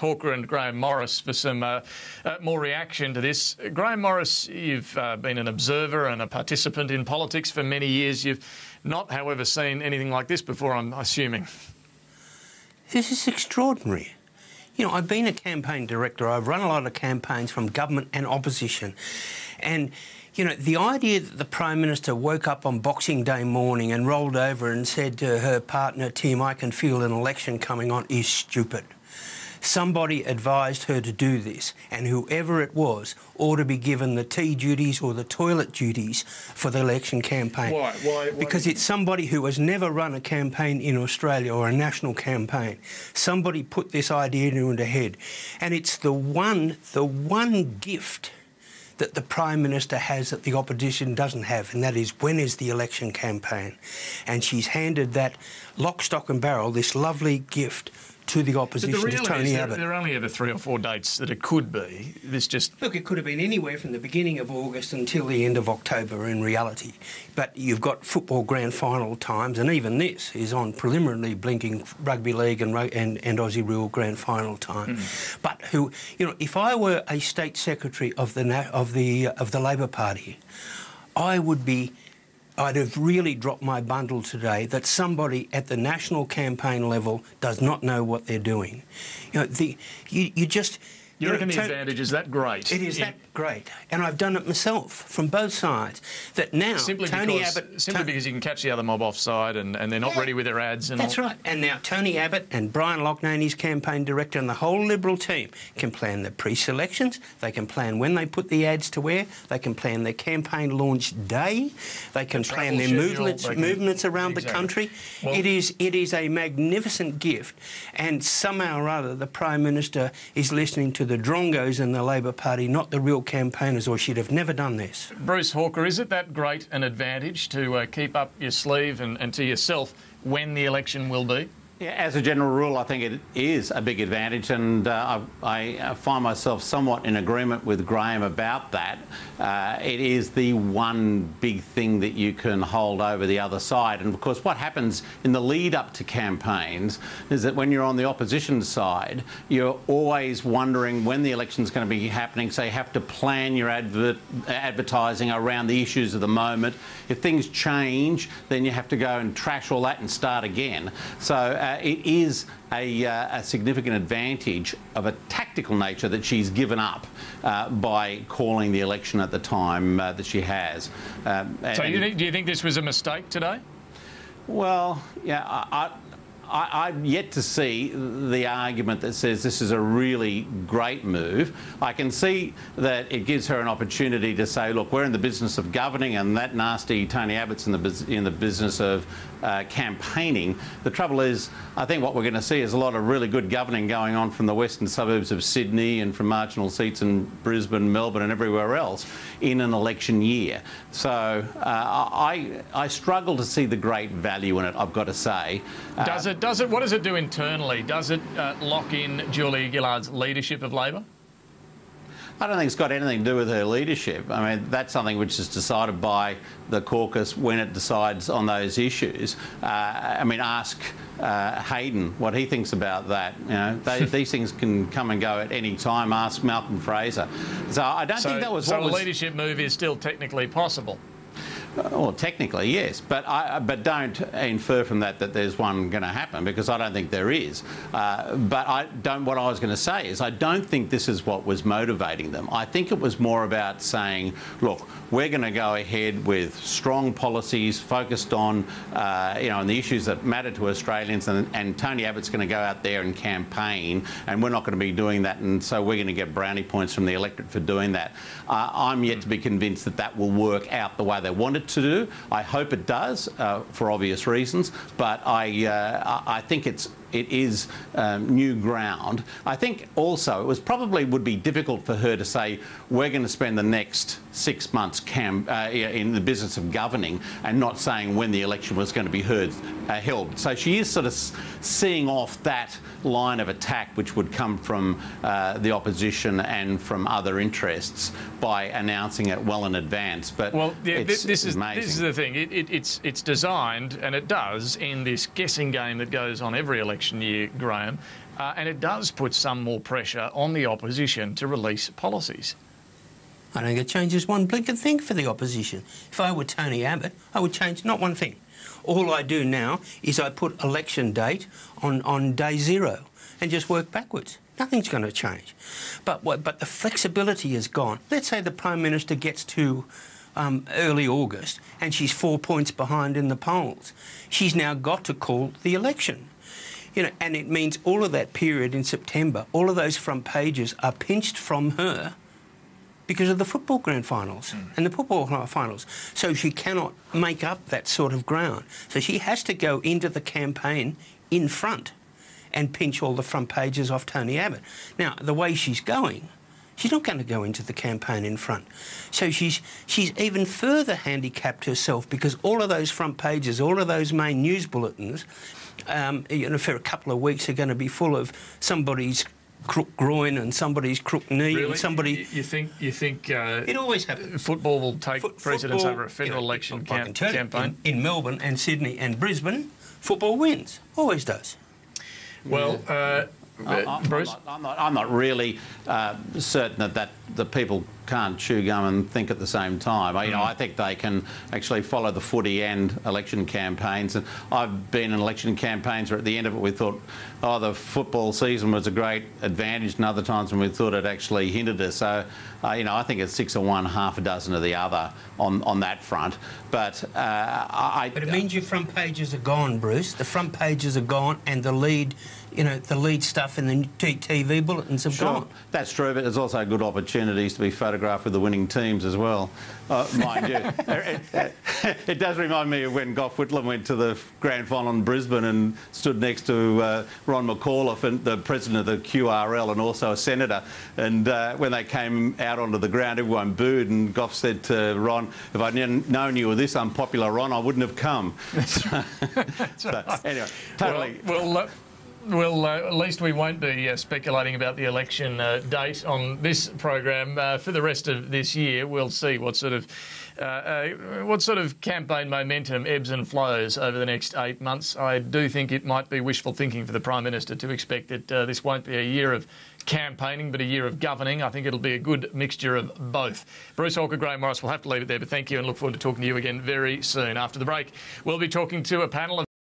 Hawker and Grahame Morris for some more reaction to this. Grahame Morris, you've been an observer and a participant in politics for many years. You've not, however, seen anything like this before, I'm assuming. This is extraordinary. You know, I've been a campaign director. I've run a lot of campaigns from government and opposition. And, you know, the idea that the Prime Minister woke up on Boxing Day morning and rolled over and said to her partner, Tim, I can feel an election coming on, is stupid. Somebody advised her to do this, and whoever it was ought to be given the tea duties or the toilet duties for the election campaign. Why? Because it's somebody who has never run a campaign in Australia or a national campaign. Somebody put this idea into her head, and it's the one gift that the Prime Minister has that the opposition doesn't have, and that is, when is the election campaign? And she's handed that lock, stock and barrel, this lovely gift to the opposition, to Tony Abbott. There are only ever 3 or 4 dates that it could be. This just... Look, it could have been anywhere from the beginning of August until the end of October in reality. But you've got football grand final times, and even this is on preliminarily blinking rugby league and Aussie rule grand final time. But you know, if I were a state secretary of the Labor Party, I'd have really dropped my bundle today that somebody at the national campaign level does not know what they're doing. You know, You reckon the advantage is that great? It is that great. And I've done it myself from both sides. That now Simply because you can catch the other mob offside and they're not ready with their ads and That's all. right. And now Tony Abbott and Brian Loughnane, campaign director, and the whole Liberal team can plan the pre-selections. They can plan when they put the ads to where. They can plan their campaign launch day. They can plan their movements around the country. Well, it is a magnificent gift. And somehow or other the Prime Minister is listening to the drongos in the Labor Party, not the real campaigners, or she'd have never done this. Bruce Hawker, is it that great an advantage to keep up your sleeve and to yourself when the election will be? Yeah, as a general rule, I think it is a big advantage, and I find myself somewhat in agreement with Grahame about that. It is the one big thing that you can hold over the other side. And of course, what happens in the lead up to campaigns is that when you're on the opposition side, you're always wondering when the election's going to be happening, so you have to plan your advertising around the issues of the moment. If things change, then you have to go and trash all that and start again. So it is a significant advantage of a tactical nature that she's given up by calling the election at the time that she has. So do you think this was a mistake today? Well, yeah, I've yet to see the argument that says this is a really great move. I can see that it gives her an opportunity to say, look, we're in the business of governing, and that nasty Tony Abbott's in the business of campaigning. The trouble is, I think what we're going to see is a lot of really good governing going on from the western suburbs of Sydney and from marginal seats in Brisbane, Melbourne and everywhere else in an election year. So I struggle to see the great value in it, I've got to say. What does it do internally? Does it lock in Julia Gillard's leadership of Labor? I don't think it's got anything to do with her leadership. I mean, that's something which is decided by the caucus when it decides on those issues. I mean, ask Hayden what he thinks about that. You know, these things can come and go at any time. Ask Malcolm Fraser. So I don't think that was what was... So a leadership move is still technically possible? Well, technically, yes, but don't infer from that there's one going to happen, because I don't think there is. What I was going to say is I don't think this is what was motivating them. I think it was more about saying, look, we're going to go ahead with strong policies focused on, on the issues that matter to Australians, and Tony Abbott's going to go out there and campaign, and we're not going to be doing that, and so we're going to get brownie points from the electorate for doing that. I'm yet to be convinced that that will work out the way they want it to do. I hope it does, for obvious reasons, but I think it is new ground. I think also it would be difficult for her to say, we're going to spend the next 6 months in the business of governing, and not saying when the election was going to be held. So she is sort of seeing off that line of attack which would come from the opposition and from other interests by announcing it well in advance. But well, yeah, this is the thing. It's designed, and it does, in this guessing game that goes on every election year, Grahame. and it does put some more pressure on the opposition to release policies. I don't think it changes one blinking thing for the opposition. If I were Tony Abbott, I would change not one thing. All I do now is I put election date on day zero and just work backwards. Nothing's going to change. But the flexibility is gone. Let's say the Prime Minister gets to early August and she's 4 points behind in the polls. She's now got to call the election. You know, and it means all of that period in September, all of those front pages are pinched from her because of the football grand finals and the football finals. So she cannot make up that sort of ground. So she has to go into the campaign in front and pinch all the front pages off Tony Abbott. Now, the way she's going, she's not going to go into the campaign in front. So she's even further handicapped herself because all of those front pages, all of those main news bulletins, you know, for a couple of weeks are going to be full of somebody's crook groin and somebody's crook knee. Really? And somebody... You think it always happens. Football will take precedence over a federal election campaign? In Melbourne and Sydney and Brisbane, football wins. Always does. Well, Bruce? I'm not really certain that the people can't chew gum and think at the same time. You know, I think they can actually follow the footy and election campaigns. And I've been in election campaigns where at the end of it we thought, oh, the football season was a great advantage, and other times when we thought it actually hindered us. So, you know, I think it's 6 of one, half a dozen of the other on that front. But But it means your front pages are gone, Bruce. The front pages are gone, and the lead, you know, the lead stuff in the TV bulletins have gone. That's true, but there's also good opportunities to be photographed with the winning teams as well, mind you. It does remind me of when Gough Whitlam went to the grand final in Brisbane and stood next to Ron McAuliffe, and the president of the QRL and also a senator. And when they came out onto the ground, everyone booed, and Gough said to Ron, if I'd known you were this unpopular, Ron, I wouldn't have come. That's right. Anyway, totally. Well, at least we won't be speculating about the election date on this program for the rest of this year. We'll see what sort of campaign momentum ebbs and flows over the next 8 months. I do think it might be wishful thinking for the Prime Minister to expect that this won't be a year of campaigning but a year of governing. I think it'll be a good mixture of both. Bruce, Hawker, Grahame Morris, we'll have to leave it there, but thank you and look forward to talking to you again very soon. After the break, we'll be talking to a panel of